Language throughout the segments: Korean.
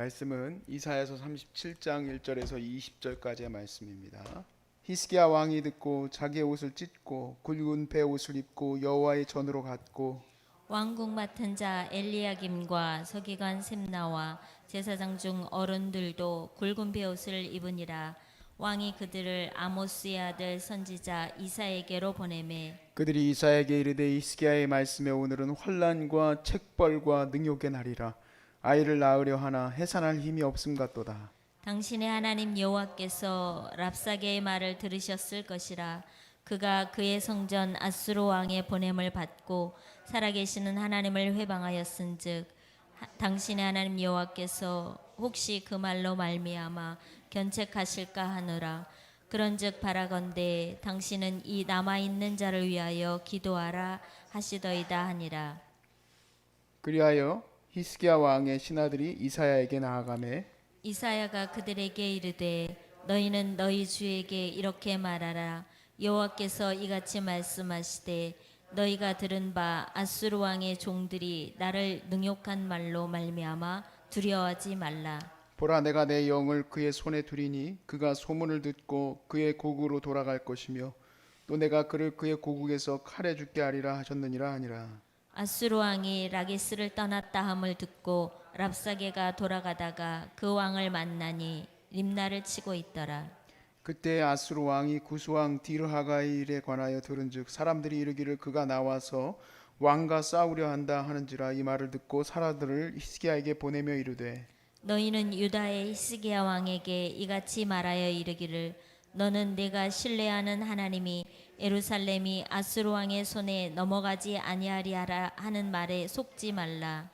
말씀은 이사야서 37장 1절에서 20절까지의 말씀입니다. 히스기야 왕이 듣고 자기의 옷을 찢고 굵은 베옷을 입고 여호와의 전으로 갔고 왕궁 맡은 자 엘리야김과 서기관 셈나와 제사장 중 어른들도 굵은 베옷을 입으니라. 왕이 그들을 아모스의 아들 선지자 이사에게로 보내매 그들이 이사야에게 이르되 히스기야의 말씀에 오늘은 환난과 책벌과 능욕의 날이라. 아이를 낳으려 하나 해산할 힘이 없음 같도다. 당신의 하나님 여호와께서 랍사게의 말을 들으셨을 것이라. 그가 그의 성전 아수르 왕의 보냄을 받고 살아계시는 하나님을 회방하였은즉 당신의 하나님 여호와께서 혹시 그 말로 말미암아 견책하실까 하노라. 그런즉 바라건대 당신은 이 남아있는 자를 위하여 기도하라 하시더이다 하니라. 그리하여 히스기야 왕의 신하들이 이사야에게 나아가매 이사야가 그들에게 이르되 너희는 너희 주에게 이렇게 말하라. 여호와께서 이같이 말씀하시되 너희가 들은 바 아수르 왕의 종들이 나를 능욕한 말로 말미암아 두려워하지 말라. 보라, 내가 내 영을 그의 손에 두리니 그가 소문을 듣고 그의 고국으로 돌아갈 것이며 또 내가 그를 그의 고국에서 칼에 죽게 하리라 하셨느니라 하니라. 아수르 왕이 라기스를 떠났다 함을 듣고 랍사게가 돌아가다가 그 왕을 만나니 림나를 치고 있더라. 그때 아수르 왕이 구스왕 디르하가일에 관하여 들은즉 사람들이 이르기를 그가 나와서 왕과 싸우려 한다 하는지라. 이 말을 듣고 사람들을 히스기야에게 보내며 이르되 너희는 유다의 히스기야 왕에게 이같이 말하여 이르기를 너는 내가 신뢰하는 하나님이 예루살렘이 아수르 왕의 손에 넘어가지 아니하리하라 하는 말에 속지 말라.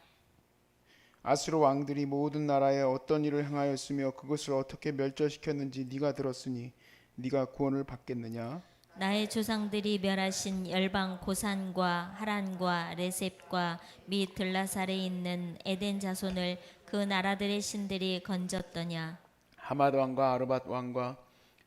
아수르 왕들이 모든 나라에 어떤 일을 행하였으며 그것을 어떻게 멸절시켰는지 네가 들었으니 네가 구원을 받겠느냐. 나의 조상들이 멸하신 열방 고산과 하란과 레셉과 및 들라살에 있는 에덴 자손을 그 나라들의 신들이 건졌더냐. 하맛 왕과 아르밧 왕과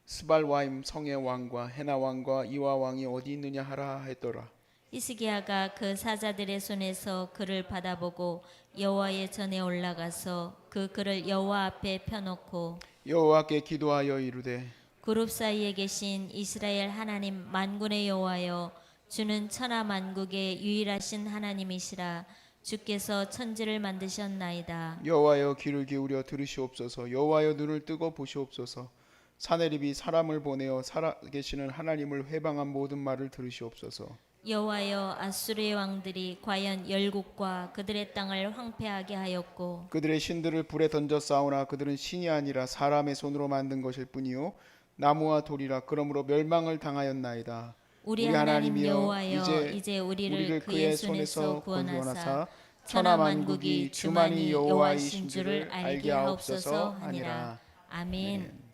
스발와임 성의 왕과 헤나 왕과 이와 왕이 어디 있느냐 하라 했더라. 히스기야가 그 사자들의 손에서 그를 받아보고 여호와의 전에 올라가서 그 그를 여호와 앞에 펴놓고 여호와께 기도하여 이르되 그룹 사이에 계신 이스라엘 하나님 만군의 여호와여, 주는 천하 만국의 유일하신 하나님이시라. 주께서 천지를 만드셨나이다. 여호와여 귀를 기울여 들으시옵소서. 여호와여 눈을 뜨고 보시옵소서. 사내립이 사람을 보내어 살아계시는 하나님을 회방한 모든 말을 들으시옵소서. 여호와여, 아수르의 왕들이 과연 열국과 그들의 땅을 황폐하게 하였고 그들의 신들을 불에 던져 싸우나 그들은 신이 아니라 사람의 손으로 만든 것일 뿐이요 나무와 돌이라. 그러므로 멸망을 당하였나이다. 우리 하나님 여호와여, 이제 우리를 그의 손에서 구원하사 천하 만국이 주만이 여호와이신 줄을 알게 하옵소서 하니라. 아멘.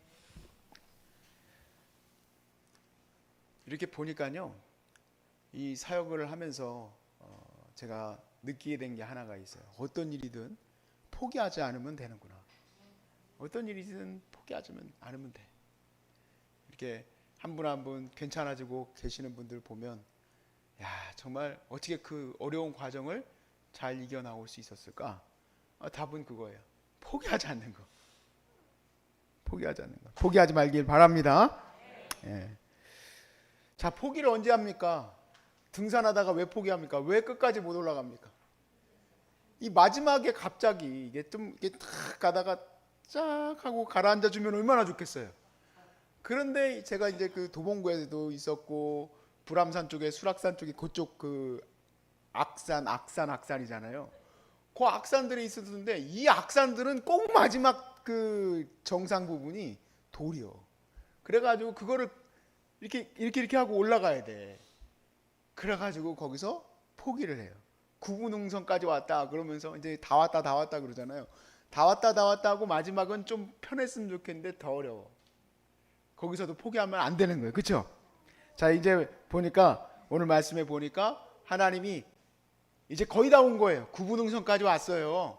이렇게 보니까요, 이 사역을 하면서 제가 느끼게 된 게 하나가 있어요. 어떤 일이든 포기하지 않으면 되는구나. 어떤 일이든 포기하지 않으면 돼. 이렇게 한 분 한 분 괜찮아지고 계시는 분들 보면 야, 정말 어떻게 그 어려운 과정을 잘 이겨나올 수 있었을까? 답은 그거예요. 포기하지 않는 거. 포기하지 않는 거. 포기하지 말길 바랍니다. 예. 자, 포기를 언제 합니까? 등산하다가 왜 포기합니까? 왜 끝까지 못 올라갑니까? 이 마지막에 갑자기 이게 좀 이게 탁 가다가 쫙 하고 가라앉아 주면 얼마나 좋겠어요. 그런데 제가 이제 그 도봉구에도 있었고 불암산 쪽에 수락산 쪽에 그쪽 그 악산이잖아요. 그 악산들에 있었는데 이 악산들은 꼭 마지막 그 정상 부분이 돌이요. 그래가지고 그거를 이렇게 하고 올라가야 돼. 그래가지고 거기서 포기를 해요. 구분응선까지 왔다 그러면서 이제 다 왔다 그러잖아요. 다 왔다 하고 마지막은 좀 편했으면 좋겠는데 더 어려워. 거기서도 포기하면 안 되는 거예요. 그렇죠? 자, 이제 보니까 오늘 말씀에 보니까 하나님이 이제 거의 다 온 거예요. 구분응선까지 왔어요.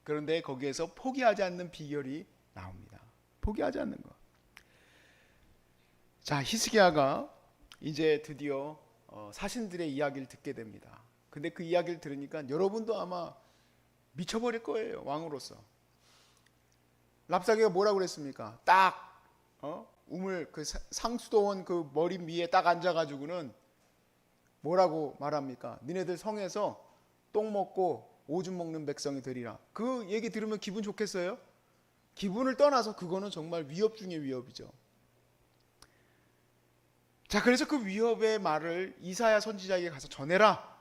그런데 거기에서 포기하지 않는 비결이 나옵니다. 포기하지 않는 거. 자, 히스기야가 이제 드디어 사신들의 이야기를 듣게 됩니다. 근데 그 이야기를 들으니까 여러분도 아마 미쳐버릴 거예요. 왕으로서. 랍사게가 뭐라고 그랬습니까? 딱 우물 그 상수도원 그 머리 위에 딱 앉아가지고는 뭐라고 말합니까? 니네들 성에서 똥 먹고 오줌 먹는 백성이 되리라. 그 얘기 들으면 기분 좋겠어요? 기분을 떠나서 그거는 정말 위협 중의 위협이죠. 자, 그래서 그 위협의 말을 이사야 선지자에게 가서 전해라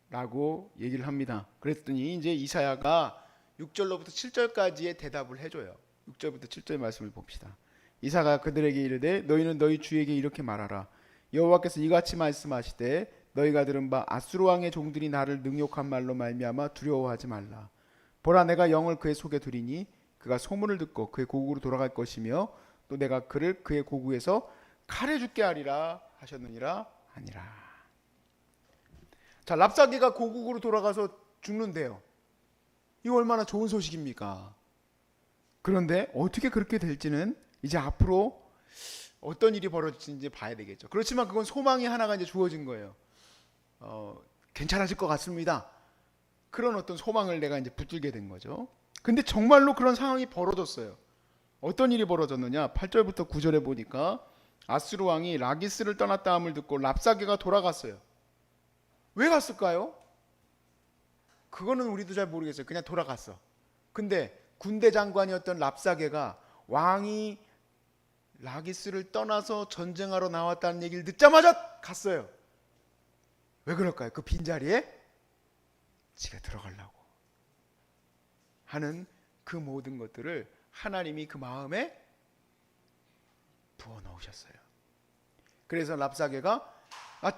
라고 얘기를 합니다. 그랬더니 이제 이사야가 6절로부터 7절까지의 대답을 해줘요. 6절부터 7절 말씀을 봅시다. 이사가 그들에게 이르되 너희는 너희 주에게 이렇게 말하라. 여호와께서 이같이 말씀하시되 너희가 들은 바 아수르 왕의 종들이 나를 능욕한 말로 말미암아 두려워하지 말라. 보라, 내가 영을 그의 속에 두리니 그가 소문을 듣고 그의 고국으로 돌아갈 것이며 또 내가 그를 그의 고국에서 칼에 죽게 하리라 하셨느니라 아니라. 자, 랍사게가 고국으로 돌아가서 죽는데요. 이거 얼마나 좋은 소식입니까? 그런데 어떻게 그렇게 될지는 이제 앞으로 어떤 일이 벌어질지 봐야 되겠죠. 그렇지만 그건 소망이 하나가 이제 주어진 거예요. 괜찮아질 것 같습니다. 그런 어떤 소망을 내가 이제 붙들게 된 거죠. 근데 정말로 그런 상황이 벌어졌어요. 어떤 일이 벌어졌느냐? 8절부터 9절에 보니까 아수르 왕이 라기스를 떠났다 함을 듣고 랍사게가 돌아갔어요. 왜 갔을까요? 그거는 우리도 잘 모르겠어요. 그냥 돌아갔어. 근데 군대 장관이었던 랍사게가 왕이 라기스를 떠나서 전쟁하러 나왔다는 얘기를 듣자마자 갔어요. 왜 그럴까요? 그 빈자리에 집에 들어가려고 하는 그 모든 것들을 하나님이 그 마음에 부어 넣으셨어요. 그래서 랍사게가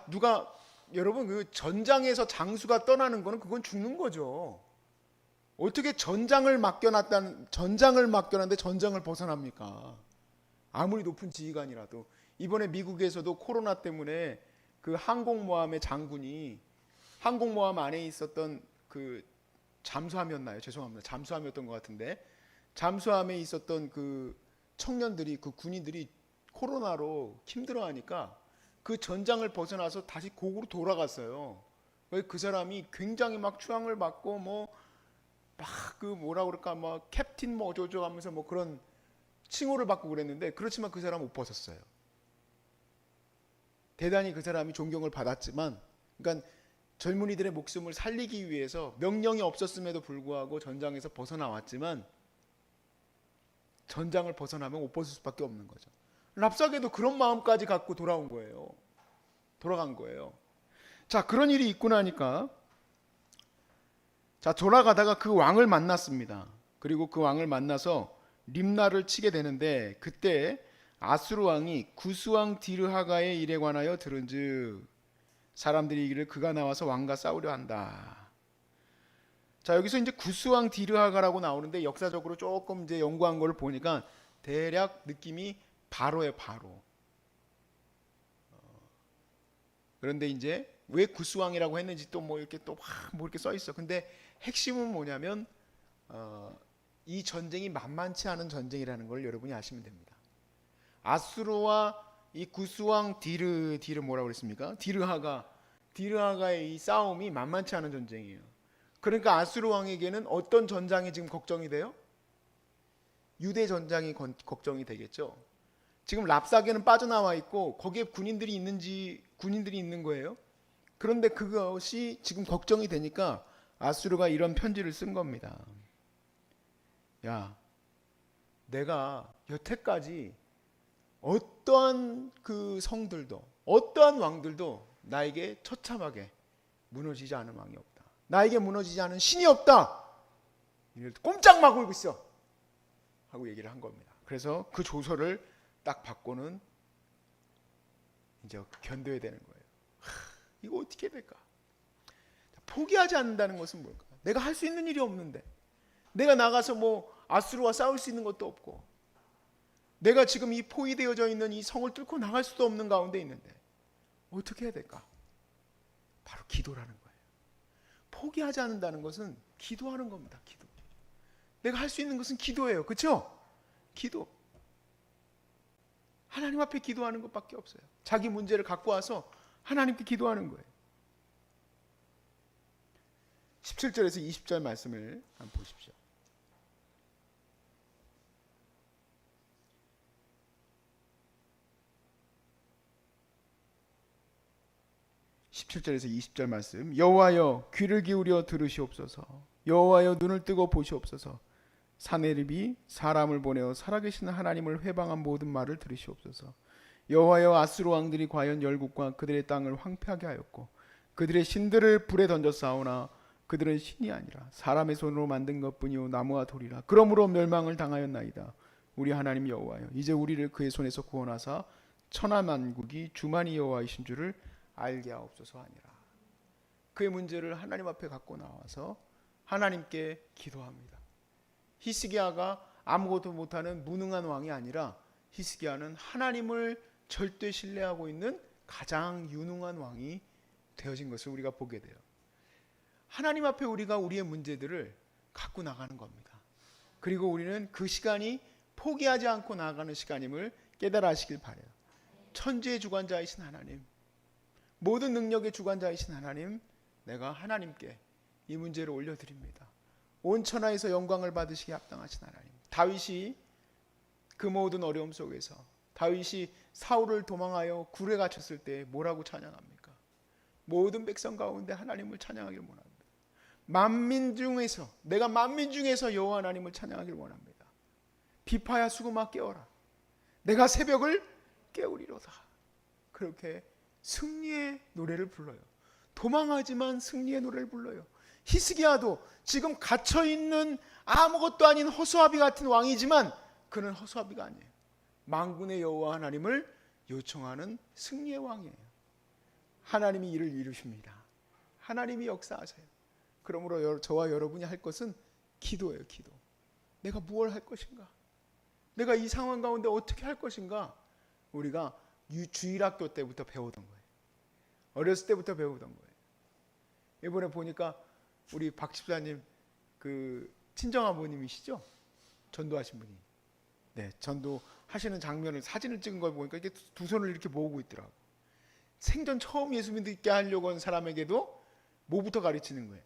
누가 여러분 그 전장에서 장수가 떠나는 거는 그건 죽는 거죠. 어떻게 전장을 맡겨놨는데 전장을 벗어납니까? 아무리 높은 지휘관이라도. 이번에 미국에서도 코로나 때문에 그 항공모함의 장군이 항공모함 안에 있었던 그 잠수함이었나요? 죄송합니다. 잠수함이었던 것 같은데 잠수함에 있었던 그 청년들이 그 군인들이 코로나로 힘들어하니까 그 전장을 벗어나서 다시 고국으로 돌아갔어요. 그 사람이 굉장히 막 추앙을 받고 뭐 막 그 뭐라 그럴까 막 캡틴 뭐 어쩌고 하면서 뭐 그런 칭호를 받고 그랬는데 그렇지만 그 사람 못 벗었어요. 대단히 그 사람이 존경을 받았지만 그러니까 젊은이들의 목숨을 살리기 위해서 명령이 없었음에도 불구하고 전장에서 벗어나왔지만 전장을 벗어나면 못 벗을 수밖에 없는 거죠. 랍사게도 그런 마음까지 갖고 돌아간 거예요. 자, 그런 일이 있고 나니까 자, 돌아가다가 그 왕을 만났습니다. 그리고 그 왕을 만나서 림나를 치게 되는데 그때 아수르 왕이 구스왕 디르하가의 일에 관하여 들은즉 사람들이 이르기를 그가 나와서 왕과 싸우려 한다. 자, 여기서 이제 구스왕 디르하가라고 나오는데 역사적으로 조금 이제 연구한 걸 보니까 대략 느낌이 바로예요, 바로. 그런데 이제 왜 구스왕이라고 했는지 또 뭐 이렇게 뭐 이렇게 써 있어. 근데 핵심은 뭐냐면 이 전쟁이 만만치 않은 전쟁이라는 걸 여러분이 아시면 됩니다. 아수르와 이 구스왕 디르 뭐라고 그랬습니까? 디르하가의 이 싸움이 만만치 않은 전쟁이에요. 그러니까 아수르 왕에게는 어떤 전장이 지금 걱정이 돼요? 유대 전장이 걱정이 되겠죠. 지금 랍사게는 빠져나와 있고 거기에 군인들이 있는 거예요. 그런데 그것이 지금 걱정이 되니까 아수르가 이런 편지를 쓴 겁니다. 야, 내가 여태까지 어떠한 그 성들도 어떠한 왕들도 나에게 처참하게 무너지지 않은 왕이 없다. 나에게 무너지지 않은 신이 없다. 이를 꼼짝 마고 있어 하고 얘기를 한 겁니다. 그래서 그 조서를 딱 받고는 이제 견뎌야 되는 거예요. 이거 어떻게 해야 될까? 포기하지 않는다는 것은 뭘까? 내가 할 수 있는 일이 없는데, 내가 나가서 뭐 아수르와 싸울 수 있는 것도 없고, 내가 지금 이 포위되어져 있는 이 성을 뚫고 나갈 수도 없는 가운데 있는데 어떻게 해야 될까? 바로 기도라는 거예요. 포기하지 않는다는 것은 기도하는 겁니다. 기도. 내가 할 수 있는 것은 기도예요. 그렇죠? 기도. 하나님 앞에 기도하는 것밖에 없어요. 자기 문제를 갖고 와서 하나님께 기도하는 거예요. 17절에서 20절 말씀을 한번 보십시오. 17절에서 20절 말씀. 여호와여 귀를 기울여 들으시옵소서. 여호와여 눈을 뜨고 보시옵소서. 사내립이 사람을 보내어 살아계신 하나님을 회방한 모든 말을 들으시옵소서. 여호와여 아수르 왕들이 과연 열국과 그들의 땅을 황폐하게 하였고 그들의 신들을 불에 던져 싸우나 그들은 신이 아니라 사람의 손으로 만든 것뿐이요 나무와 돌이라. 그러므로 멸망을 당하였나이다. 우리 하나님 여호와여 이제 우리를 그의 손에서 구원하사 천하만국이 주만이 여호와이신 줄을 알게 하옵소서 하니라. 그의 문제를 하나님 앞에 갖고 나와서 하나님께 기도합니다. 히스기야가 아무것도 못하는 무능한 왕이 아니라 히스기야는 하나님을 절대 신뢰하고 있는 가장 유능한 왕이 되어진 것을 우리가 보게 돼요. 하나님 앞에 우리가 우리의 문제들을 갖고 나가는 겁니다. 그리고 우리는 그 시간이 포기하지 않고 나아가는 시간임을 깨달아 하시길 바라요. 천지의 주관자이신 하나님, 모든 능력의 주관자이신 하나님, 내가 하나님께 이 문제를 올려드립니다. 온 천하에서 영광을 받으시기 합당하신 하나님. 다윗이 그 모든 어려움 속에서 다윗이 사울을 도망하여 굴에 갇혔을 때 뭐라고 찬양합니까? 모든 백성 가운데 하나님을 찬양하기를 원합니다. 만민 중에서 내가 만민 중에서 여호와 하나님을 찬양하기를 원합니다. 비파야 수금아 깨어라. 내가 새벽을 깨우리로다. 그렇게 승리의 노래를 불러요. 도망하지만 승리의 노래를 불러요. 히스기야도 지금 갇혀있는 아무것도 아닌 허수아비 같은 왕이지만 그는 허수아비가 아니에요. 만군의 여호와 하나님을 요청하는 승리의 왕이에요. 하나님이 일을 이루십니다. 하나님이 역사하세요. 그러므로 저와 여러분이 할 것은 기도예요. 기도. 내가 무엇을 할 것인가? 내가 이 상황 가운데 어떻게 할 것인가? 우리가 주일학교 때부터 배우던 거예요. 어렸을 때부터 배우던 거예요. 이번에 보니까 우리 박 집사님 그 친정아버님이시죠? 전도하신 분이. 네, 전도하시는 장면을 사진을 찍은 걸 보니까 이렇게 두 손을 이렇게 모으고 있더라고. 생전 처음 예수 믿게 하려고 한 사람에게도 뭐부터 가르치는 거예요.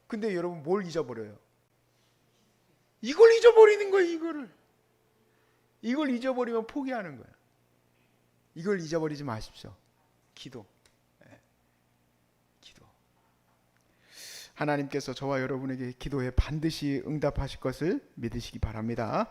근데 여러분 뭘 잊어버려요? 이걸 잊어버리는 거예요. 이걸 잊어버리면 포기하는 거예요. 이걸 잊어버리지 마십시오. 기도. 네. 기도. 하나님께서 저와 여러분에게 기도에 반드시 응답하실 것을 믿으시기 바랍니다.